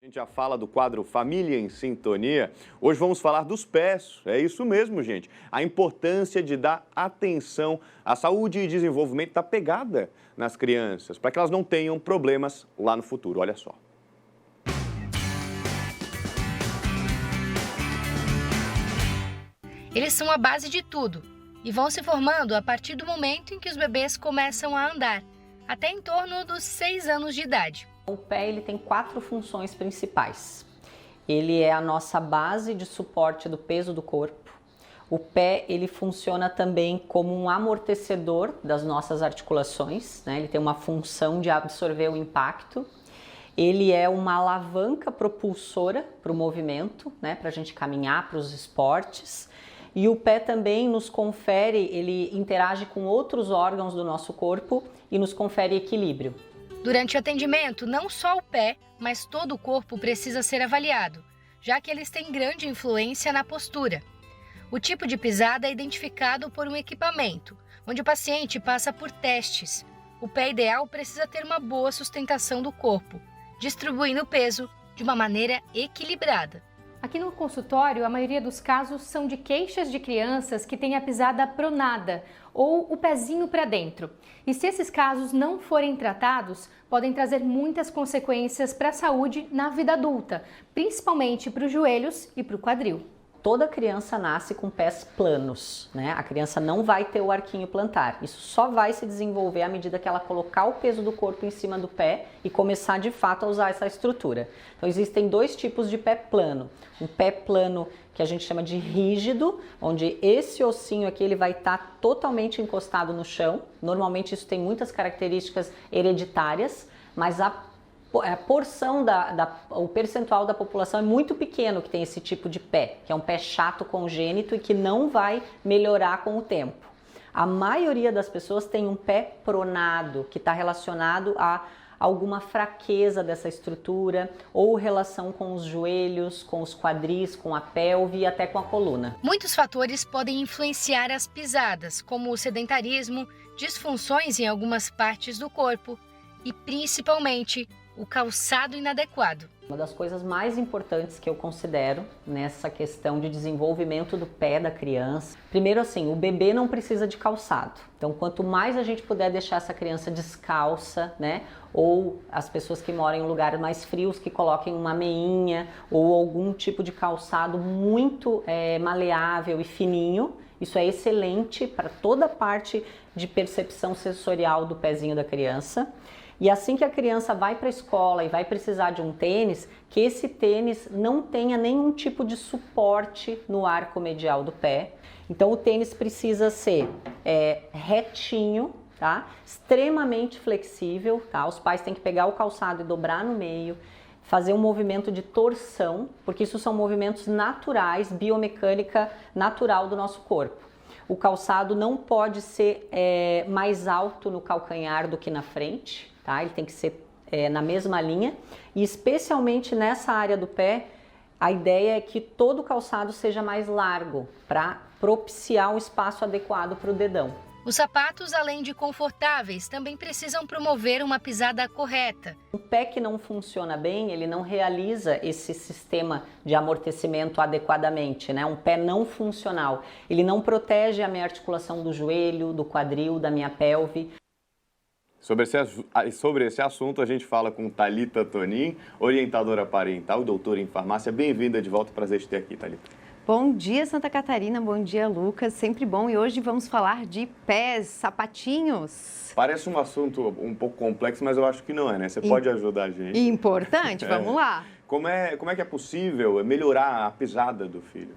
A gente já fala do quadro Família em Sintonia. Hoje vamos falar dos pés. É isso mesmo, gente. A importância de dar atenção à saúde e desenvolvimento da pegada nas crianças, para que elas não tenham problemas lá no futuro. Olha só. Eles são a base de tudo e vão se formando a partir do momento em que os bebês começam a andar, até em torno dos 6 anos de idade. O pé ele tem 4 funções principais. Ele é a nossa base de suporte do peso do corpo. O pé ele funciona também como um amortecedor das nossas articulações, né? Ele tem uma função de absorver o impacto. Ele é uma alavanca propulsora para o movimento, né? Para a gente caminhar, para os esportes. E o pé também nos confere, ele interage com outros órgãos do nosso corpo e nos confere equilíbrio. Durante o atendimento, não só o pé, mas todo o corpo precisa ser avaliado, já que eles têm grande influência na postura. O tipo de pisada é identificado por um equipamento, onde o paciente passa por testes. O pé ideal precisa ter uma boa sustentação do corpo, distribuindo o peso de uma maneira equilibrada. Aqui no consultório, a maioria dos casos são de queixas de crianças que têm a pisada pronada ou o pezinho para dentro. E se esses casos não forem tratados, podem trazer muitas consequências para a saúde na vida adulta, principalmente para os joelhos e para o quadril. Toda criança nasce com pés planos, né? A criança não vai ter o arquinho plantar. Isso só vai se desenvolver à medida que ela colocar o peso do corpo em cima do pé e começar de fato a usar essa estrutura. Então existem 2 tipos de pé plano. Um pé plano que a gente chama de rígido, onde esse ossinho aqui ele vai estar totalmente encostado no chão. Normalmente isso tem muitas características hereditárias, mas a porção, o percentual da população é muito pequeno que tem esse tipo de pé, que é um pé chato congênito e que não vai melhorar com o tempo. A maioria das pessoas tem um pé pronado, que está relacionado a alguma fraqueza dessa estrutura ou relação com os joelhos, com os quadris, com a pelve e até com a coluna. Muitos fatores podem influenciar as pisadas, como o sedentarismo, disfunções em algumas partes do corpo e, principalmente, o calçado inadequado. Uma das coisas mais importantes que eu considero nessa questão de desenvolvimento do pé da criança, primeiro assim, o bebê não precisa de calçado. Então, quanto mais a gente puder deixar essa criança descalça, né? Ou as pessoas que moram em lugares mais frios que coloquem uma meinha ou algum tipo de calçado muito maleável e fininho, isso é excelente para toda a parte de percepção sensorial do pezinho da criança. E assim que a criança vai para a escola e vai precisar de um tênis, que esse tênis não tenha nenhum tipo de suporte no arco medial do pé. Então o tênis precisa ser retinho, tá? Extremamente flexível, tá? Os pais têm que pegar o calçado e dobrar no meio, fazer um movimento de torção, porque isso são movimentos naturais, biomecânica natural do nosso corpo. O calçado não pode ser mais alto no calcanhar do que na frente. Tá? Ele tem que ser na mesma linha e especialmente nessa área do pé, a ideia é que todo o calçado seja mais largo para propiciar um espaço adequado para o dedão. Os sapatos, além de confortáveis, também precisam promover uma pisada correta. Um pé que não funciona bem, ele não realiza esse sistema de amortecimento adequadamente, né? Um pé não funcional, ele não protege a minha articulação do joelho, do quadril, da minha pelve. Sobre esse assunto, a gente fala com Thalita Tonin, orientadora parental e doutora em farmácia. Bem-vinda de volta, prazer de ter aqui, Thalita. Bom dia, Santa Catarina, bom dia, Lucas, sempre bom. E hoje vamos falar de pés, sapatinhos. Parece um assunto um pouco complexo, mas eu acho que não é, né? Você pode ajudar a gente. Importante, vamos lá. Como é que é possível melhorar a pisada do filho?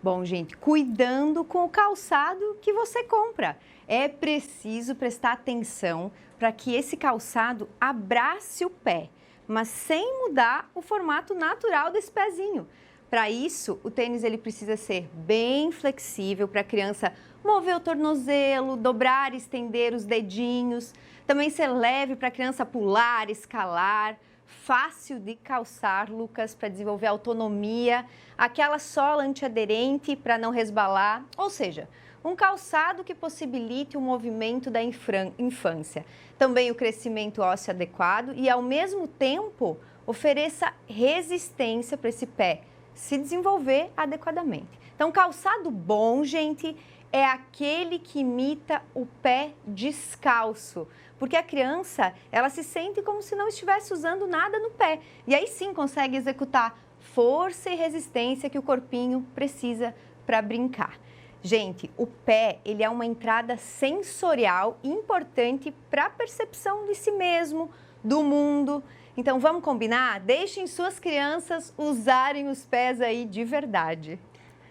Bom, gente, cuidando com o calçado que você compra. É preciso prestar atenção para que esse calçado abrace o pé, mas sem mudar o formato natural desse pezinho. Para isso, o tênis ele precisa ser bem flexível para a criança mover o tornozelo, dobrar e estender os dedinhos. Também ser leve para a criança pular, escalar. Fácil de calçar, Lucas, para desenvolver autonomia. Aquela sola antiaderente para não resbalar. Ou seja, um calçado que possibilite o movimento da infância. Também o crescimento ósseo adequado e, ao mesmo tempo, ofereça resistência para esse pé se desenvolver adequadamente. Então, calçado bom, gente, é aquele que imita o pé descalço, porque a criança, ela se sente como se não estivesse usando nada no pé. E aí sim consegue executar força e resistência que o corpinho precisa para brincar. Gente, o pé, ele é uma entrada sensorial importante para a percepção de si mesmo, do mundo. Então, vamos combinar? Deixem suas crianças usarem os pés aí de verdade.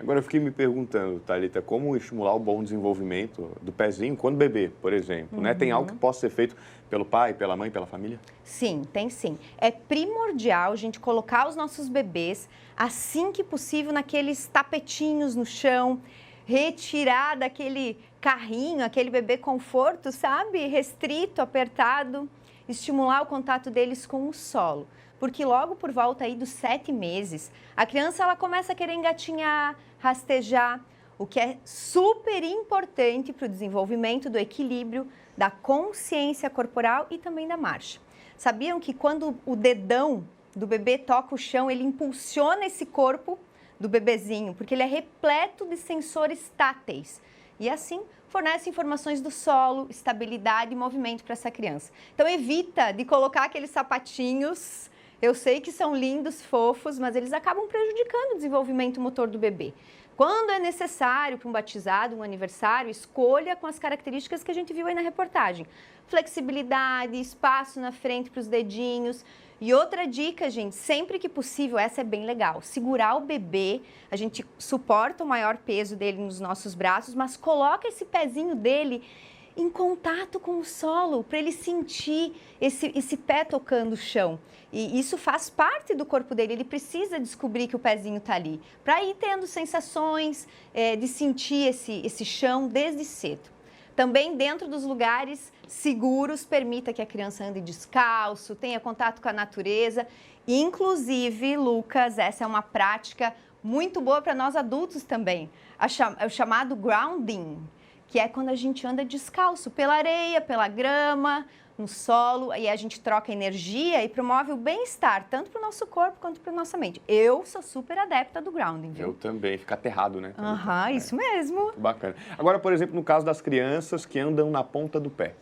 Agora eu fiquei me perguntando, Thalita, como estimular o bom desenvolvimento do pezinho quando bebê, por exemplo, né? Tem algo que possa ser feito pelo pai, pela mãe, pela família? Sim, tem sim. É primordial a gente colocar os nossos bebês, assim que possível, naqueles tapetinhos no chão, retirar daquele carrinho, aquele bebê conforto, sabe? Restrito, apertado, estimular o contato deles com o solo. Porque logo por volta aí dos 7 meses, a criança ela começa a querer engatinhar, rastejar, o que é super importante para o desenvolvimento do equilíbrio, da consciência corporal e também da marcha. Sabiam que quando o dedão do bebê toca o chão, ele impulsiona esse corpo do bebezinho, porque ele é repleto de sensores táteis. E assim fornece informações do solo, estabilidade e movimento para essa criança. Então evita de colocar aqueles sapatinhos. Eu sei que são lindos, fofos, mas eles acabam prejudicando o desenvolvimento motor do bebê. Quando é necessário para um batizado, um aniversário, escolha com as características que a gente viu aí na reportagem. Flexibilidade, espaço na frente para os dedinhos. E outra dica, gente, sempre que possível, essa é bem legal, segurar o bebê, a gente suporta o maior peso dele nos nossos braços, mas coloca esse pezinho dele em contato com o solo, para ele sentir esse pé tocando o chão. E isso faz parte do corpo dele, ele precisa descobrir que o pezinho está ali, para ir tendo sensações de sentir esse chão desde cedo. Também dentro dos lugares seguros, permita que a criança ande descalço, tenha contato com a natureza. Inclusive, Lucas, essa é uma prática muito boa para nós adultos também, é o chamado grounding, que é quando a gente anda descalço pela areia, pela grama, no solo, aí a gente troca energia e promove o bem-estar, tanto para o nosso corpo quanto para a nossa mente. Eu sou super adepta do grounding, viu? Eu também, fica aterrado, né? Isso mesmo. Bacana. Agora, por exemplo, no caso das crianças que andam na ponta do pé.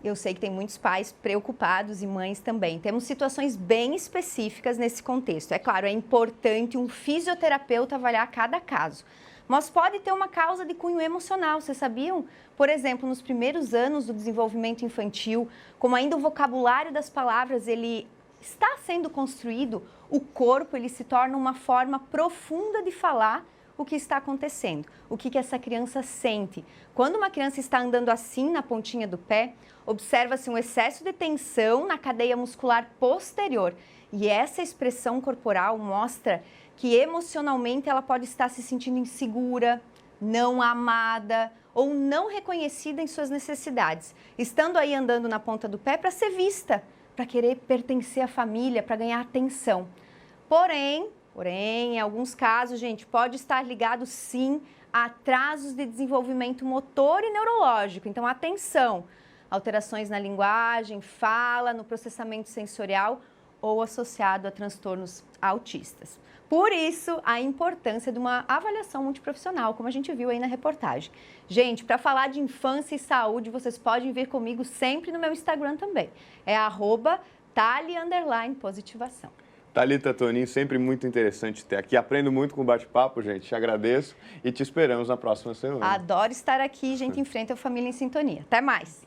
Eu sei que tem muitos pais preocupados e mães também. Temos situações bem específicas nesse contexto. É claro, é importante um fisioterapeuta avaliar cada caso. Mas pode ter uma causa de cunho emocional, vocês sabiam? Por exemplo, nos primeiros anos do desenvolvimento infantil, como ainda o vocabulário das palavras ele está sendo construído, o corpo ele se torna uma forma profunda de falar o que está acontecendo, o que essa criança sente. Quando uma criança está andando assim na pontinha do pé, observa-se um excesso de tensão na cadeia muscular posterior. E essa expressão corporal mostra que emocionalmente ela pode estar se sentindo insegura, não amada ou não reconhecida em suas necessidades. Estando aí andando na ponta do pé para ser vista, para querer pertencer à família, para ganhar atenção. Porém, em alguns casos, gente, pode estar ligado sim a atrasos de desenvolvimento motor e neurológico. Então, atenção, alterações na linguagem, fala, no processamento sensorial ou associado a transtornos autistas. Por isso, a importância de uma avaliação multiprofissional, como a gente viu aí na reportagem. Gente, para falar de infância e saúde, vocês podem vir comigo sempre no meu Instagram também. É @Thali_positivação. Thalita Tonin, sempre muito interessante ter aqui. Aprendo muito com o bate-papo, gente. Te agradeço e te esperamos na próxima semana. Adoro estar aqui, gente, em frente à Família em Sintonia. Até mais!